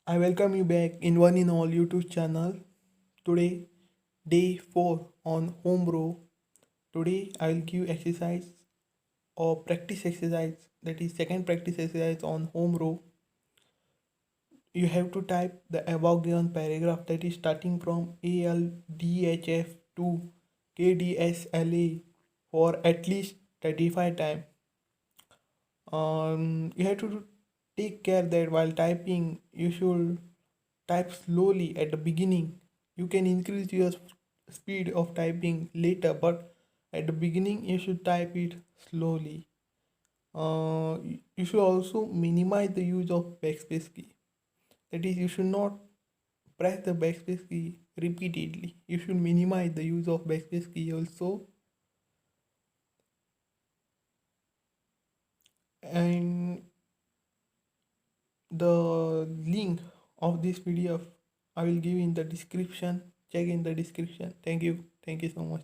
I welcome you back in one in all YouTube channel. Today, day 4 on home row. Today, I will give exercise or practice exercise, that is second practice exercise on home row. You have to type the above given paragraph, that is starting from ALDHF to KDSLA for at least 35 times. You have to take care that while typing you should type slowly at the beginning. You can increase your speed of typing later, but at the beginning you should type it slowly. You should also minimize the use of backspace key. That is, you should not press the backspace key repeatedly. You should minimize the use of backspace key also. And the link of this PDF I will give in the description. Check in the description. Thank you so much.